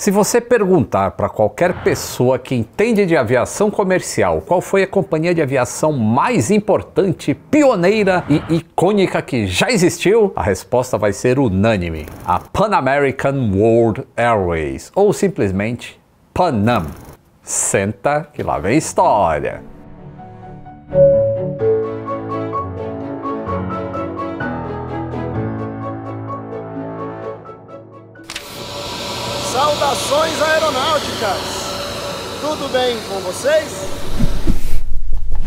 Se você perguntar para qualquer pessoa que entende de aviação comercial qual foi a companhia de aviação mais importante, pioneira e icônica que já existiu, a resposta vai ser unânime: a Pan American World Airways, ou simplesmente Panam. Senta que lá vem história. Saudações aeronáuticas! Tudo bem com vocês?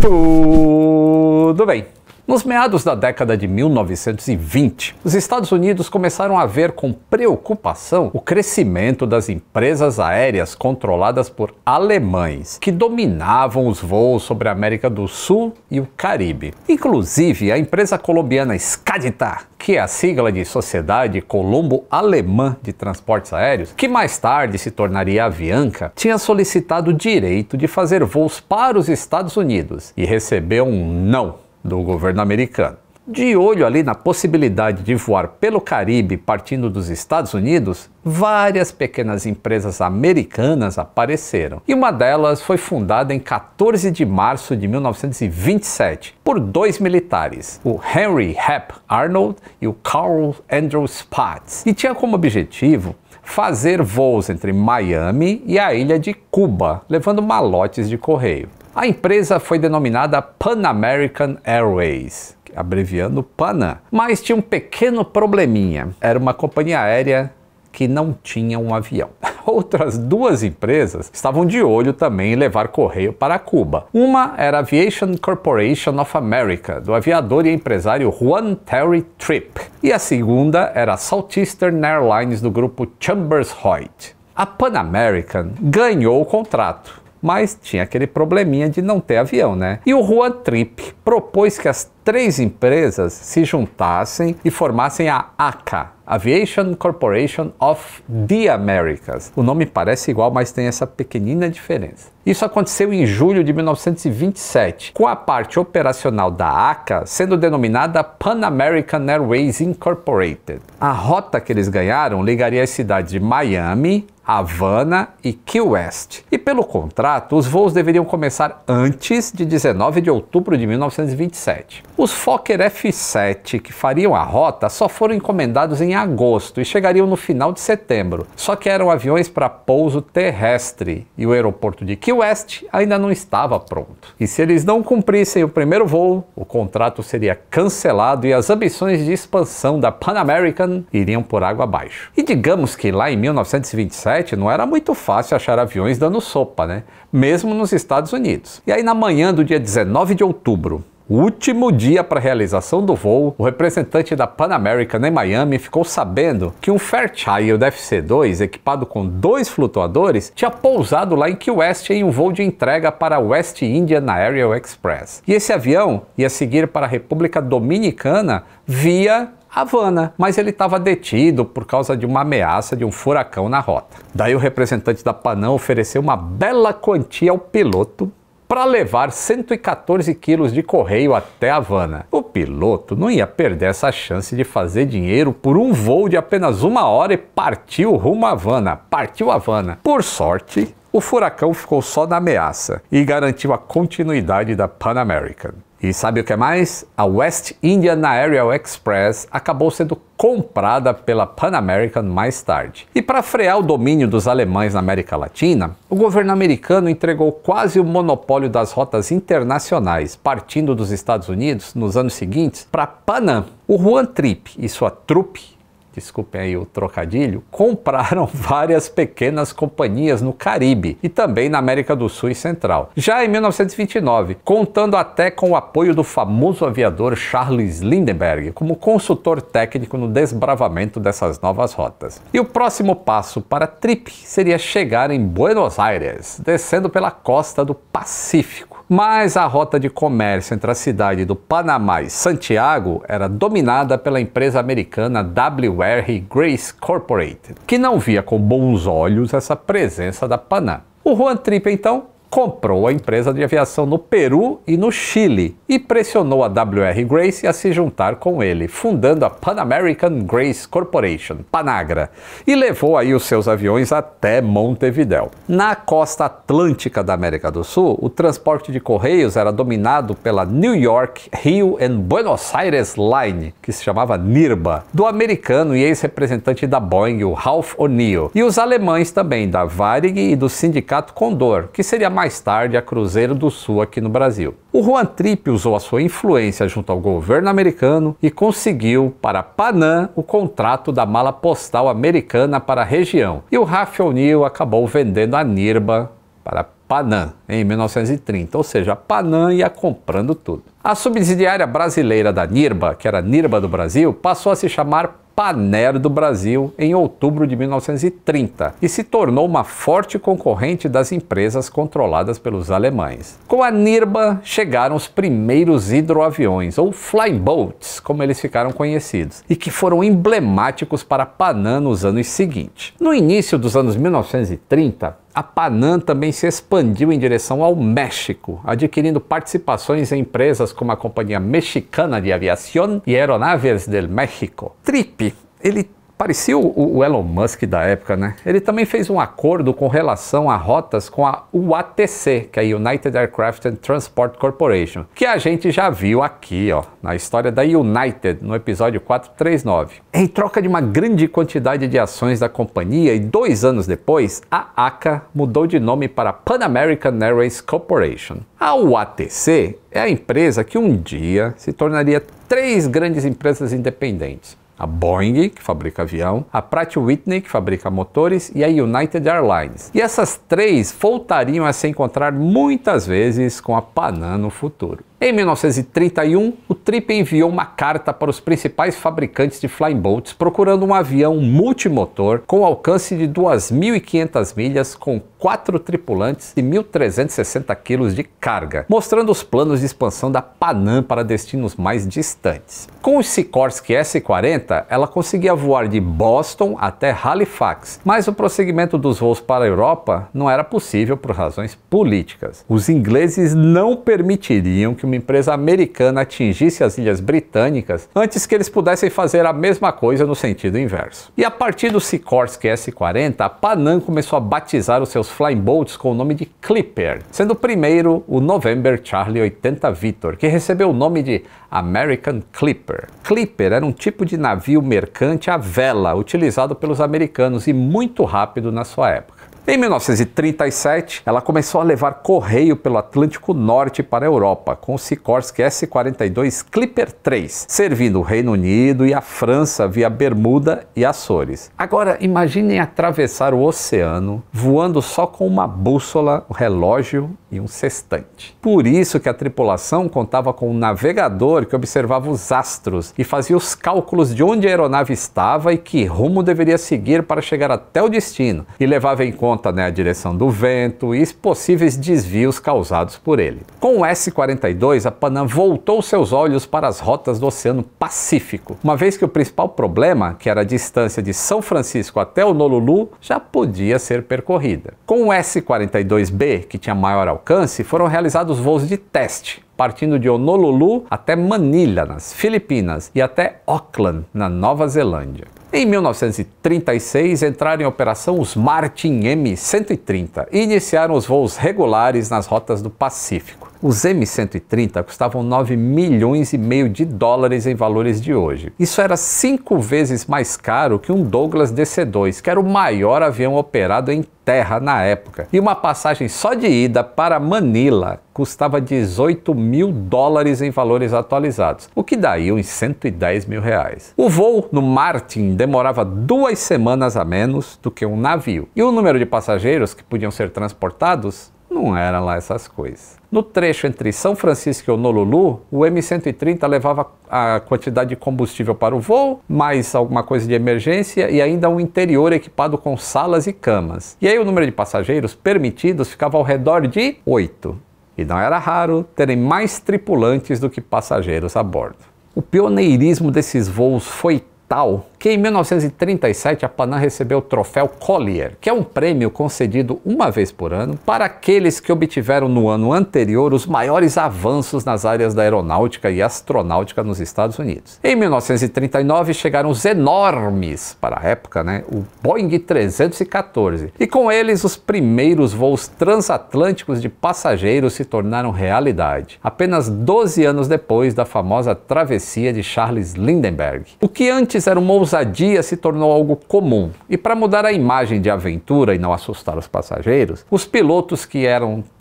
Tudo bem. Nos meados da década de 1920, os Estados Unidos começaram a ver com preocupação o crescimento das empresas aéreas controladas por alemães, que dominavam os voos sobre a América do Sul e o Caribe. Inclusive, a empresa colombiana Skadita, que é a sigla de Sociedade Colombo-Alemã de Transportes Aéreos, que mais tarde se tornaria Avianca, tinha solicitado o direito de fazer voos para os Estados Unidos e recebeu um não do governo americano. De olho ali na possibilidade de voar pelo Caribe partindo dos Estados Unidos, várias pequenas empresas americanas apareceram. E uma delas foi fundada em 14 de março de 1927 por dois militares, o Henry Hap Arnold e o Carl Andrew Spaatz, e tinha como objetivo fazer voos entre Miami e a ilha de Cuba, levando malotes de correio. A empresa foi denominada Pan American Airways, abreviando Panam, mas tinha um pequeno probleminha. Era uma companhia aérea que não tinha um avião. Outras duas empresas estavam de olho também em levar correio para Cuba. Uma era a Aviation Corporation of America, do aviador e empresário Juan Terry Tripp. E a segunda era a Southeastern Airlines, do grupo Chambers Hoyt. A Pan American ganhou o contrato, mas tinha aquele probleminha de não ter avião, né? E o Juan Tripp propôs que as três empresas se juntassem e formassem a ACA, Aviation Corporation of the Americas. O nome parece igual, mas tem essa pequenina diferença. Isso aconteceu em julho de 1927, com a parte operacional da ACA sendo denominada Pan American Airways Incorporated. A rota que eles ganharam ligaria as cidades de Miami, Havana e Key West. E pelo contrato, os voos deveriam começar antes de 19 de outubro de 1927. Os Fokker F-7 que fariam a rota só foram encomendados em agosto e chegariam no final de setembro. Só que eram aviões para pouso terrestre e o aeroporto de Key West ainda não estava pronto. E se eles não cumprissem o primeiro voo, o contrato seria cancelado e as ambições de expansão da Pan American iriam por água abaixo. E digamos que lá em 1927 não era muito fácil achar aviões dando sopa, né? Mesmo nos Estados Unidos. E aí na manhã do dia 19 de outubro, o último dia para a realização do voo, o representante da Pan American em Miami ficou sabendo que um Fairchild FC-2 equipado com 2 flutuadores tinha pousado lá em Key West em um voo de entrega para a West Indian Aerial Express. E esse avião ia seguir para a República Dominicana via Havana, mas ele estava detido por causa de uma ameaça de um furacão na rota. Daí o representante da Panam ofereceu uma bela quantia ao piloto para levar 114 quilos de correio até Havana. O piloto não ia perder essa chance de fazer dinheiro por um voo de apenas 1 hora e partiu rumo a Havana. Partiu Havana. Por sorte, o furacão ficou só na ameaça e garantiu a continuidade da Pan American. E sabe o que mais? A West Indian Aerial Express acabou sendo comprada pela Pan American mais tarde. E para frear o domínio dos alemães na América Latina, o governo americano entregou quase o monopólio das rotas internacionais, partindo dos Estados Unidos nos anos seguintes para Panam. O Juan Tripp e sua trupe, desculpem aí o trocadilho, compraram várias pequenas companhias no Caribe e também na América do Sul e Central. Já em 1929, contando até com o apoio do famoso aviador Charles Lindbergh como consultor técnico no desbravamento dessas novas rotas. E o próximo passo para Tripp seria chegar em Buenos Aires, descendo pela costa do Pacífico. Mas a rota de comércio entre a cidade do Panamá e Santiago era dominada pela empresa americana W.R. Grace Corporated, que não via com bons olhos essa presença da Panam. O Juan Tripp, então, comprou a empresa de aviação no Peru e no Chile e pressionou a W.R. Grace a se juntar com ele, fundando a Pan American Grace Corporation, Panagra, e levou aí os seus aviões até Montevidéu. Na costa atlântica da América do Sul, o transporte de correios era dominado pela New York, Rio and Buenos Aires Line, que se chamava NIRBA, do americano e ex-representante da Boeing, o Ralph O'Neill, e os alemães também, da Varig e do Sindicato Condor, que seria mais tarde a Cruzeiro do Sul aqui no Brasil. O Juan Trippe usou a sua influência junto ao governo americano e conseguiu para a Panam o contrato da mala postal americana para a região. E o Ralph O'Neill acabou vendendo a NIRBA para a Panam em 1930, ou seja, a Panam ia comprando tudo. A subsidiária brasileira da NIRBA, que era a NIRBA do Brasil, passou a se chamar Panair do Brasil em outubro de 1930 e se tornou uma forte concorrente das empresas controladas pelos alemães. Com a NIRBA chegaram os primeiros hidroaviões, ou flying boats, como eles ficaram conhecidos, e que foram emblemáticos para a Panam nos anos seguintes. No início dos anos 1930, a Panam também se expandiu em direção ao México, adquirindo participações em empresas como a Companhia Mexicana de Aviación e Aeronaves del México. Trippe, ele parecia o Elon Musk da época, né? Ele também fez um acordo com relação a rotas com a UATC, que é a United Aircraft and Transport Corporation, que a gente já viu aqui, ó, na história da United, no episódio 439. Em troca de uma grande quantidade de ações da companhia, e 2 anos depois, a ACA mudou de nome para Pan American Airways Corporation. A UATC é a empresa que um dia se tornaria 3 grandes empresas independentes. A Boeing, que fabrica avião, a Pratt & Whitney, que fabrica motores, e a United Airlines. E essas 3 voltariam a se encontrar muitas vezes com a Panam no futuro. Em 1931, o Trippe enviou uma carta para os principais fabricantes de flying boats procurando um avião multimotor com alcance de 2.500 milhas com 4 tripulantes e 1.360 quilos de carga, mostrando os planos de expansão da Panam para destinos mais distantes. Com o Sikorsky S-40, ela conseguia voar de Boston até Halifax, mas o prosseguimento dos voos para a Europa não era possível por razões políticas. Os ingleses não permitiriam que uma empresa americana atingisse as ilhas britânicas antes que eles pudessem fazer a mesma coisa no sentido inverso. E a partir do Sikorsky S-40, a Panam começou a batizar os seus flying boats com o nome de Clipper, sendo o primeiro o November Charlie 80 Victor, que recebeu o nome de American Clipper. Clipper era um tipo de navio mercante à vela utilizado pelos americanos e muito rápido na sua época. Em 1937, ela começou a levar correio pelo Atlântico Norte para a Europa, com o Sikorsky S-42 Clipper 3, servindo o Reino Unido e a França via Bermuda e Açores. Agora, imaginem atravessar o oceano voando só com uma bússola, um relógio e um sextante. Por isso que a tripulação contava com um navegador que observava os astros e fazia os cálculos de onde a aeronave estava e que rumo deveria seguir para chegar até o destino, e levava em conta a direção do vento e os possíveis desvios causados por ele. Com o S-42, a Panam voltou seus olhos para as rotas do Oceano Pacífico, uma vez que o principal problema, que era a distância de São Francisco até Honolulu, já podia ser percorrida. Com o S-42B, que tinha maior alcance, foram realizados voos de teste, partindo de Honolulu até Manila, nas Filipinas, e até Auckland, na Nova Zelândia. Em 1936, entraram em operação os Martin M130 e iniciaram os voos regulares nas rotas do Pacífico. Os M130 custavam 9,5 milhões de dólares em valores de hoje. Isso era 5 vezes mais caro que um Douglas DC-2, que era o maior avião operado em terra na época. E uma passagem só de ida para Manila custava 18 mil dólares em valores atualizados, o que daí uns 110 mil reais. O voo no Martin demorava 2 semanas a menos do que um navio. E o número de passageiros que podiam ser transportados não era lá essas coisas. No trecho entre São Francisco e Honolulu, o M130 levava a quantidade de combustível para o voo, mais alguma coisa de emergência e ainda um interior equipado com salas e camas. E aí o número de passageiros permitidos ficava ao redor de 8. E não era raro terem mais tripulantes do que passageiros a bordo. O pioneirismo desses voos foi tal que em 1937 a Panam recebeu o troféu Collier, que é um prêmio concedido uma vez por ano para aqueles que obtiveram no ano anterior os maiores avanços nas áreas da aeronáutica e astronáutica nos Estados Unidos. Em 1939 chegaram os enormes, para a época, o Boeing 314, e com eles os primeiros voos transatlânticos de passageiros se tornaram realidade, apenas 12 anos depois da famosa travessia de Charles Lindbergh. O que antes era uma ousadia se tornou algo comum, e para mudar a imagem de aventura e não assustar os passageiros, os pilotos que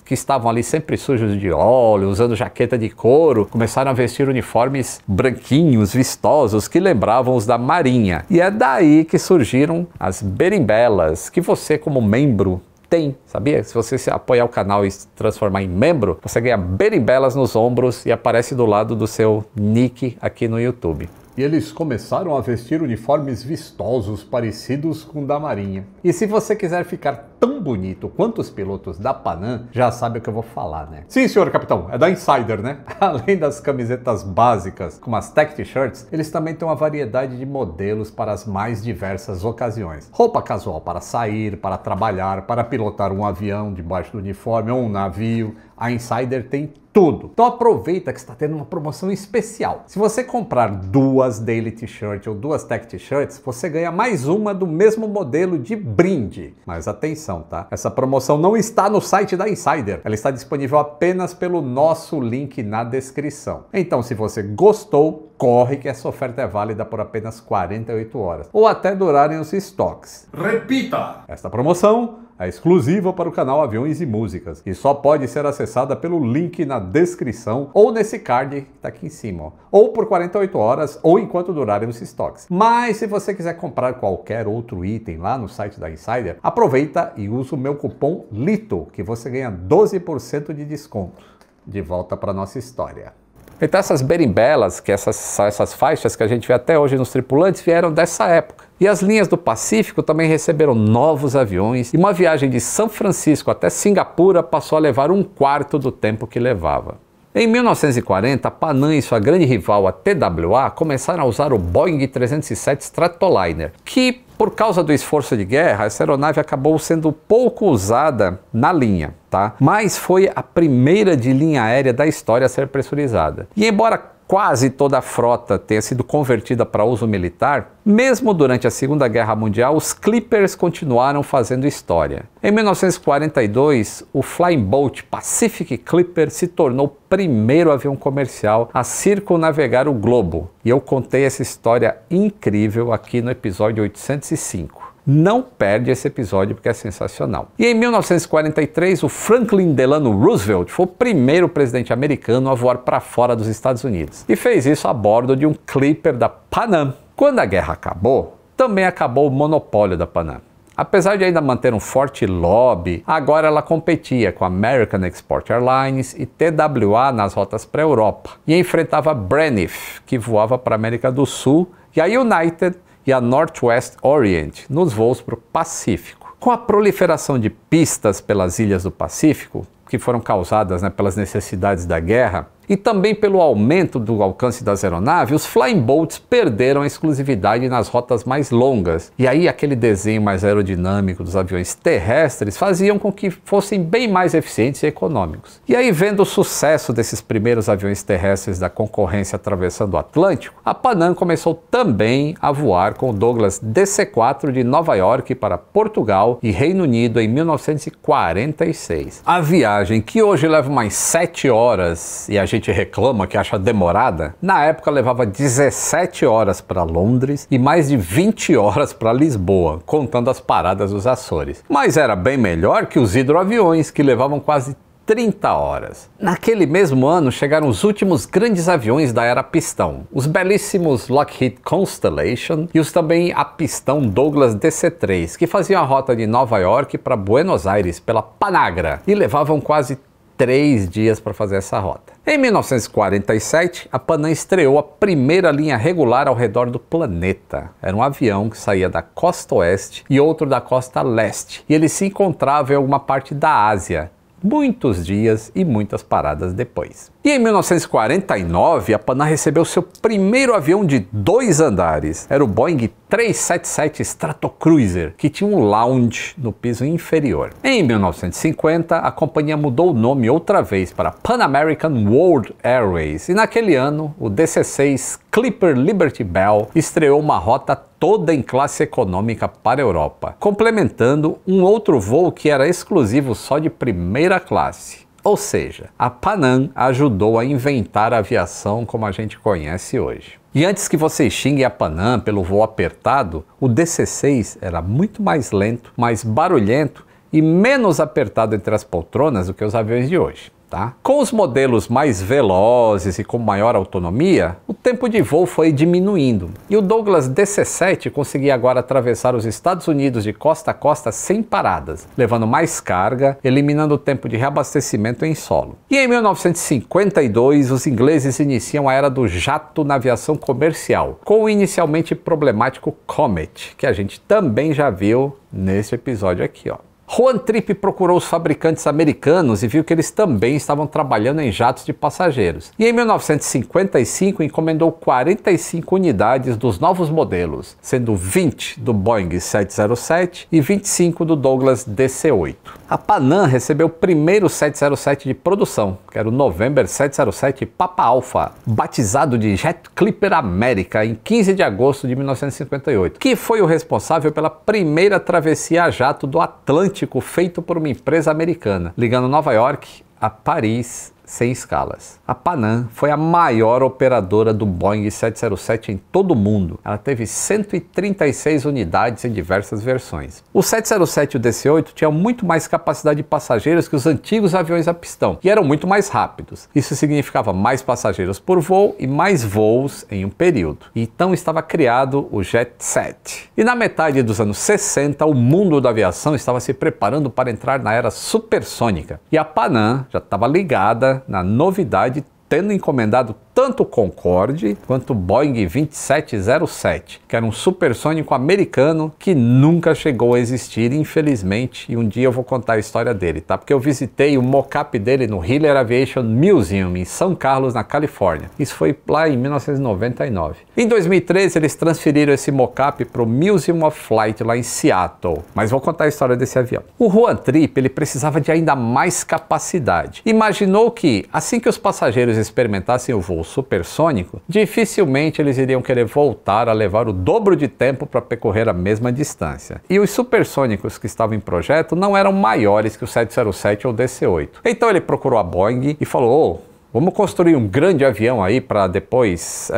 estavam ali sempre sujos de óleo, usando jaqueta de couro, começaram a vestir uniformes branquinhos, vistosos, que lembravam os da Marinha. E é daí que surgiram as berimbelas, que você, como membro, tem, sabia? Se você apoiar o canal e se transformar em membro, você ganha berimbelas nos ombros e aparece do lado do seu nick aqui no YouTube. E eles começaram a vestir uniformes vistosos parecidos com o da Marinha. E se você quiser ficar tão bonito quanto os pilotos da Panam, já sabe o que eu vou falar, né? Sim, senhor capitão, é da Insider, né? Além das camisetas básicas, como as tech t-shirts, eles também têm uma variedade de modelos para as mais diversas ocasiões. Roupa casual para sair, para trabalhar, para pilotar um avião debaixo do uniforme ou um navio. A Insider tem tudo. Então aproveita que está tendo uma promoção especial. Se você comprar duas Daily T-Shirt ou duas Tech T-Shirts, você ganha mais uma do mesmo modelo de brinde. Mas atenção, tá? Essa promoção não está no site da Insider. Ela está disponível apenas pelo nosso link na descrição. Então, se você gostou, corre que essa oferta é válida por apenas 48 horas. Ou até durarem os estoques. Repita! Esta promoção é exclusiva para o canal Aviões e Músicas e só pode ser acessada pelo link na descrição ou nesse card que está aqui em cima, ó. Ou por 48 horas ou enquanto durarem os estoques. Mas se você quiser comprar qualquer outro item lá no site da Insider, aproveita e usa o meu cupom LITO, que você ganha 12% de desconto. De volta para nossa história. Então essas berimbelas, que essas faixas que a gente vê até hoje nos tripulantes, vieram dessa época. E as linhas do Pacífico também receberam novos aviões e uma viagem de São Francisco até Singapura passou a levar um quarto do tempo que levava. Em 1940, a Panam e sua grande rival, a TWA, começaram a usar o Boeing 307 Stratoliner, que, por causa do esforço de guerra, essa aeronave acabou sendo pouco usada na linha, tá? Mas foi a primeira de linha aérea da história a ser pressurizada. E embora quase toda a frota tenha sido convertida para uso militar, mesmo durante a Segunda Guerra Mundial, os Clippers continuaram fazendo história. Em 1942, o Flying Boat Pacific Clipper se tornou o primeiro avião comercial a circunnavegar o globo. E eu contei essa história incrível aqui no episódio 805. Não perde esse episódio porque é sensacional. E em 1943, o Franklin Delano Roosevelt foi o primeiro presidente americano a voar para fora dos Estados Unidos. E fez isso a bordo de um Clipper da Panam. Quando a guerra acabou, também acabou o monopólio da Panam. Apesar de ainda manter um forte lobby, agora ela competia com a American Export Airlines e TWA nas rotas para a Europa. E enfrentava a Braniff, que voava para a América do Sul, e a United e a Northwest Orient nos voos para o Pacífico. Com a proliferação de pistas pelas ilhas do Pacífico, que foram causadas pelas necessidades da guerra, e também pelo aumento do alcance das aeronaves, os Flying Boats perderam a exclusividade nas rotas mais longas. E aí aquele desenho mais aerodinâmico dos aviões terrestres faziam com que fossem bem mais eficientes e econômicos. E aí, vendo o sucesso desses primeiros aviões terrestres da concorrência atravessando o Atlântico, a Panam começou também a voar com o Douglas DC-4 de Nova York para Portugal e Reino Unido em 1946. A viagem, que hoje leva mais 7 horas e a gente reclama que acha demorada, na época levava 17 horas para Londres e mais de 20 horas para Lisboa, contando as paradas dos Açores. Mas era bem melhor que os hidroaviões, que levavam quase 30 horas. Naquele mesmo ano chegaram os últimos grandes aviões da era pistão, os belíssimos Lockheed Constellation e os também a pistão Douglas DC-3, que faziam a rota de Nova York para Buenos Aires pela Panagra e levavam quase 3 dias para fazer essa rota. Em 1947, a Panam estreou a primeira linha regular ao redor do planeta. Era um avião que saía da costa oeste e outro da costa leste, e ele se encontrava em alguma parte da Ásia. muitos dias e muitas paradas depois. E em 1949, a Panam recebeu seu primeiro avião de 2 andares. Era o Boeing 377 Stratocruiser, que tinha um lounge no piso inferior. Em 1950, a companhia mudou o nome outra vez para Pan American World Airways, e naquele ano, o DC-6 Clipper Liberty Bell estreou uma rota toda em classe econômica para a Europa, complementando um outro voo que era exclusivo só de primeira classe. Ou seja, a Panam ajudou a inventar a aviação como a gente conhece hoje. E antes que vocês xinguem a Panam pelo voo apertado, o DC-6 era muito mais lento, mais barulhento e menos apertado entre as poltronas do que os aviões de hoje. Tá? Com os modelos mais velozes e com maior autonomia, o tempo de voo foi diminuindo. E o Douglas DC-7 conseguia agora atravessar os Estados Unidos de costa a costa sem paradas, levando mais carga, eliminando o tempo de reabastecimento em solo. E em 1952, os ingleses iniciam a era do jato na aviação comercial, com o inicialmente problemático Comet, que a gente também já viu nesse episódio aqui, ó. Juan Trippe procurou os fabricantes americanos e viu que eles também estavam trabalhando em jatos de passageiros. E em 1955 encomendou 45 unidades dos novos modelos, sendo 20 do Boeing 707 e 25 do Douglas DC-8. A Panam recebeu o primeiro 707 de produção, que era o November 707 Papa Alpha, batizado de Jet Clipper America em 15 de agosto de 1958, que foi o responsável pela primeira travessia a jato do Atlântico feito por uma empresa americana, ligando Nova York a Paris sem escalas. A Panam foi a maior operadora do Boeing 707 em todo o mundo. Ela teve 136 unidades em diversas versões. O 707 e o DC-8 tinham muito mais capacidade de passageiros que os antigos aviões a pistão e eram muito mais rápidos. Isso significava mais passageiros por voo e mais voos em um período. Então estava criado o Jet-7. E na metade dos anos 60, o mundo da aviação estava se preparando para entrar na era supersônica. E a Panam já estava ligada na novidade, tendo encomendado tanto o Concorde quanto o Boeing 2707, que era um supersônico americano que nunca chegou a existir, infelizmente, e um dia eu vou contar a história dele, tá? Porque eu visitei o mock-up dele no Hiller Aviation Museum, em São Carlos, na Califórnia. Isso foi lá em 1999. Em 2013, eles transferiram esse mock-up para o Museum of Flight, lá em Seattle. Mas vou contar a história desse avião. O Juan Trippe, ele precisava de ainda mais capacidade. Imaginou que, assim que os passageiros experimentassem o voo supersônico, dificilmente eles iriam querer voltar a levar o dobro de tempo para percorrer a mesma distância. E os supersônicos que estavam em projeto não eram maiores que o 707 ou o DC-8. Então ele procurou a Boeing e falou: vamos construir um grande avião aí para depois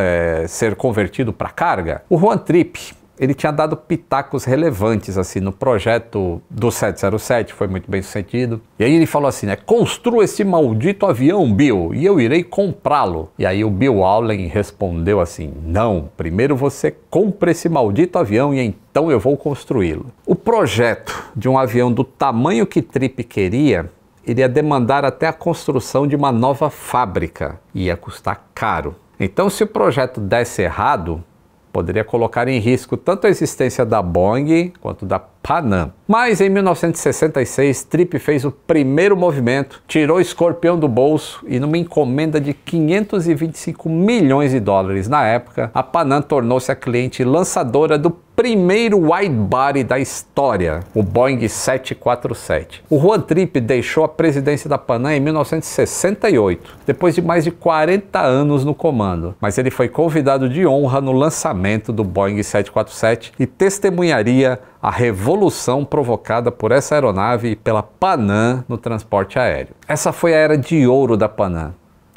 ser convertido para carga? O Juan Trippe, ele tinha dado pitacos relevantes assim no projeto do 707, foi muito bem sucedido. E aí ele falou assim, né: construa esse maldito avião, Bill, e eu irei comprá-lo. E aí o Bill Allen respondeu assim: não, primeiro você compra esse maldito avião e então eu vou construí-lo. O projeto de um avião do tamanho que Trippe queria iria demandar até a construção de uma nova fábrica. Ia custar caro. Então, se o projeto desse errado, poderia colocar em risco tanto a existência da Boeing quanto da Panam. Mas em 1966, Trippe fez o primeiro movimento, tirou o escorpião do bolso e numa encomenda de 525 milhões de dólares na época, a Panam tornou-se a cliente lançadora do primeiro wide-body da história, o Boeing 747. O Juan Trippe deixou a presidência da Panam em 1968, depois de mais de 40 anos no comando, mas ele foi convidado de honra no lançamento do Boeing 747 e testemunharia a revolução provocada por essa aeronave e pela Panam no transporte aéreo. Essa foi a era de ouro da Panam.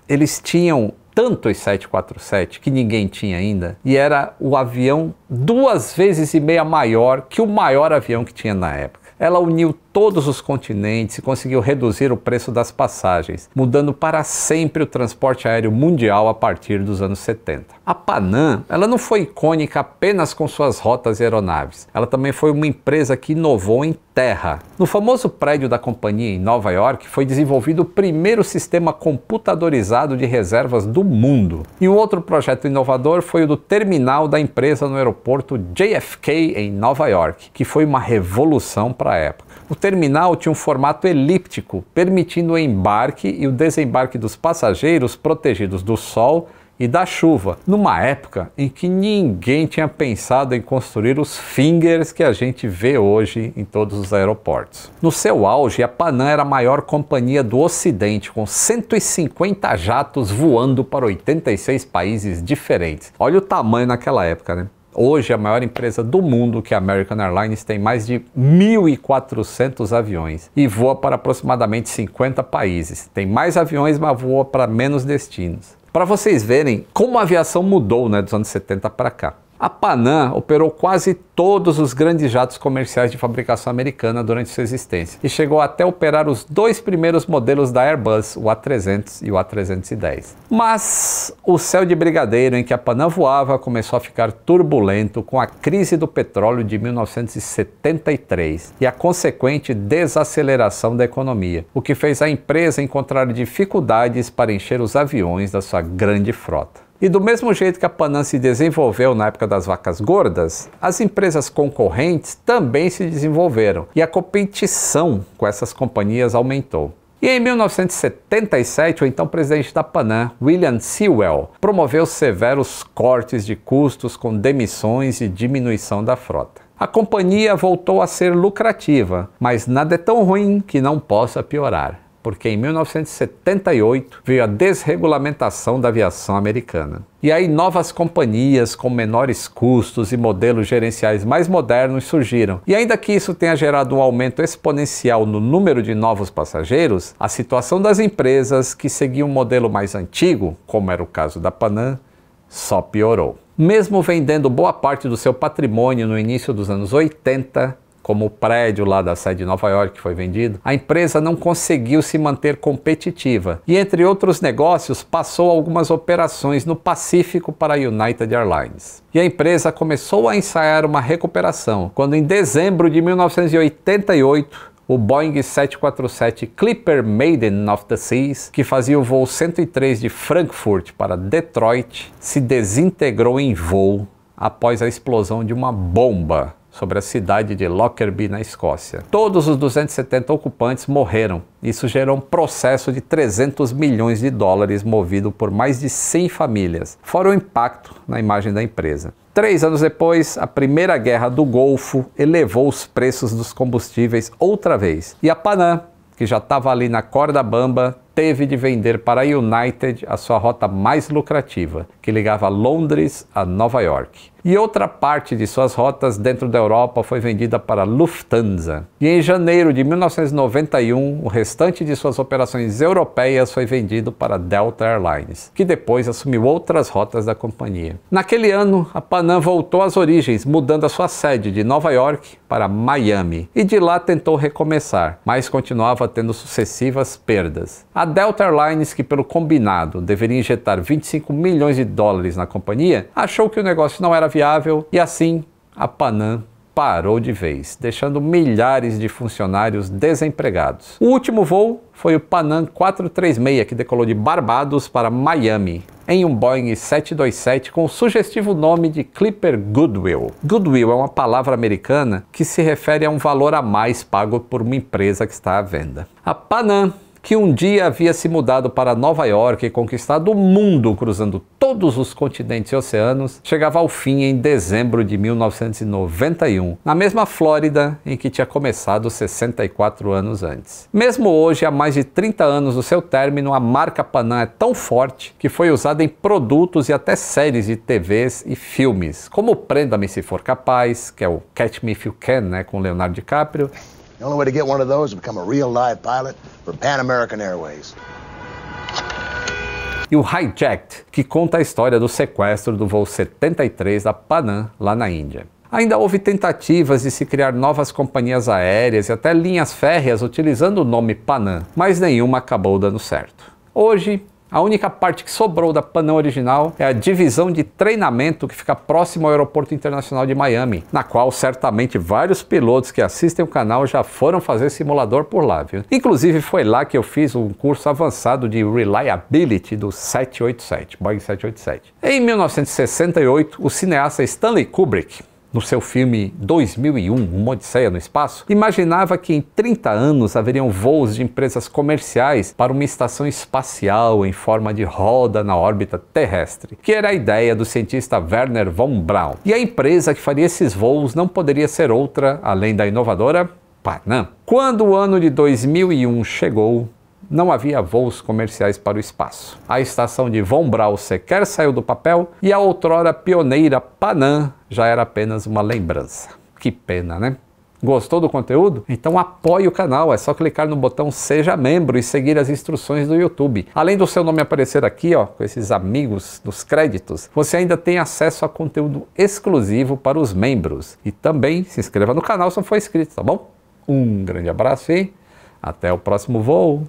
Eles tinham tanto os 747 que ninguém tinha ainda, e era o avião 2,5 vezes maior que o maior avião que tinha na época. Ela uniu todos os continentes e conseguiu reduzir o preço das passagens, mudando para sempre o transporte aéreo mundial a partir dos anos 70. A Panam, ela não foi icônica apenas com suas rotas e aeronaves. Ela também foi uma empresa que inovou em terra. No famoso prédio da companhia em Nova York foi desenvolvido o primeiro sistema computadorizado de reservas do mundo. E um outro projeto inovador foi o do terminal da empresa no aeroporto JFK em Nova York, que foi uma revolução para a época. O terminal tinha um formato elíptico, permitindo o embarque e o desembarque dos passageiros protegidos do sol e da chuva, numa época em que ninguém tinha pensado em construir os fingers que a gente vê hoje em todos os aeroportos. No seu auge, a Panam era a maior companhia do Ocidente, com 150 jatos voando para 86 países diferentes. Olha o tamanho naquela época, né? Hoje, a maior empresa do mundo, que é a American Airlines, tem mais de 1.400 aviões e voa para aproximadamente 50 países. Tem mais aviões, mas voa para menos destinos. Para vocês verem como a aviação mudou, né, dos anos 70 para cá. A Panam operou quase todos os grandes jatos comerciais de fabricação americana durante sua existência e chegou até operar os dois primeiros modelos da Airbus, o A300 e o A310. Mas o céu de brigadeiro em que a Panam voava começou a ficar turbulento com a crise do petróleo de 1973 e a consequente desaceleração da economia, o que fez a empresa encontrar dificuldades para encher os aviões da sua grande frota. E do mesmo jeito que a Panam se desenvolveu na época das vacas gordas, as empresas concorrentes também se desenvolveram e a competição com essas companhias aumentou. E em 1977, o então presidente da Panam, William Sewell, promoveu severos cortes de custos com demissões e diminuição da frota. A companhia voltou a ser lucrativa, mas nada é tão ruim que não possa piorar, porque em 1978 veio a desregulamentação da aviação americana. E aí novas companhias com menores custos e modelos gerenciais mais modernos surgiram. E ainda que isso tenha gerado um aumento exponencial no número de novos passageiros, a situação das empresas que seguiam um modelo mais antigo, como era o caso da Panam, só piorou. Mesmo vendendo boa parte do seu patrimônio no início dos anos 80, como o prédio lá da sede de Nova York que foi vendido, a empresa não conseguiu se manter competitiva e, entre outros negócios, passou algumas operações no Pacífico para a United Airlines. E a empresa começou a ensaiar uma recuperação, quando em dezembro de 1988, o Boeing 747 Clipper Maiden of the Seas, que fazia o voo 103 de Frankfurt para Detroit, se desintegrou em voo após a explosão de uma bomba sobre a cidade de Lockerbie, na Escócia. Todos os 270 ocupantes morreram. Isso gerou um processo de 300 milhões de dólares movido por mais de 100 famílias, fora o impacto na imagem da empresa. 3 anos depois, a Primeira Guerra do Golfo elevou os preços dos combustíveis outra vez. E a Panam, que já estava ali na corda bamba, teve de vender para a United a sua rota mais lucrativa, que ligava Londres a Nova York. E outra parte de suas rotas dentro da Europa foi vendida para a Lufthansa. E em janeiro de 1991, o restante de suas operações europeias foi vendido para a Delta Airlines, que depois assumiu outras rotas da companhia. Naquele ano, a Panam voltou às origens, mudando a sua sede de Nova York para Miami. E de lá tentou recomeçar, mas continuava tendo sucessivas perdas. A Delta Airlines, que pelo combinado deveria injetar 25 milhões de dólares na companhia, achou que o negócio não era viável e assim a Panam parou de vez, deixando milhares de funcionários desempregados. O último voo foi o Panam 436, que decolou de Barbados para Miami, em um Boeing 727 com o sugestivo nome de Clipper Goodwill. Goodwill é uma palavra americana que se refere a um valor a mais pago por uma empresa que está à venda. A Panam, que um dia havia se mudado para Nova York e conquistado o mundo cruzando todos os continentes e oceanos, chegava ao fim em dezembro de 1991, na mesma Flórida em que tinha começado 64 anos antes. Mesmo hoje, há mais de 30 anos do seu término, a marca Panam é tão forte que foi usada em produtos e até séries de TVs e filmes, como Prenda-me Se For Capaz, que é o Catch Me If You Can, né, com Leonardo DiCaprio. The only way to get one of those is become a real live pilot for Pan American Airways. E o Hijacked, que conta a história do sequestro do voo 73 da Panam, lá na Índia. Ainda houve tentativas de se criar novas companhias aéreas e até linhas férreas utilizando o nome Panam, mas nenhuma acabou dando certo. Hoje, a única parte que sobrou da Panam original é a divisão de treinamento que fica próximo ao Aeroporto Internacional de Miami, na qual certamente vários pilotos que assistem o canal já foram fazer simulador por lá, viu? Inclusive foi lá que eu fiz um curso avançado de Reliability do 787, Boeing 787. Em 1968, o cineasta Stanley Kubrick no seu filme 2001, Uma Odisseia no Espaço, imaginava que em 30 anos haveriam voos de empresas comerciais para uma estação espacial em forma de roda na órbita terrestre, que era a ideia do cientista Wernher von Braun. E a empresa que faria esses voos não poderia ser outra, além da inovadora Panam. Quando o ano de 2001 chegou, não havia voos comerciais para o espaço. A estação de Von Braun sequer saiu do papel e a outrora pioneira Panam já era apenas uma lembrança. Que pena, né? Gostou do conteúdo? Então apoie o canal, é só clicar no botão Seja Membro e seguir as instruções do YouTube. Além do seu nome aparecer aqui, ó, com esses amigos nos créditos, você ainda tem acesso a conteúdo exclusivo para os membros. E também se inscreva no canal se não for inscrito, tá bom? Um grande abraço e até o próximo voo!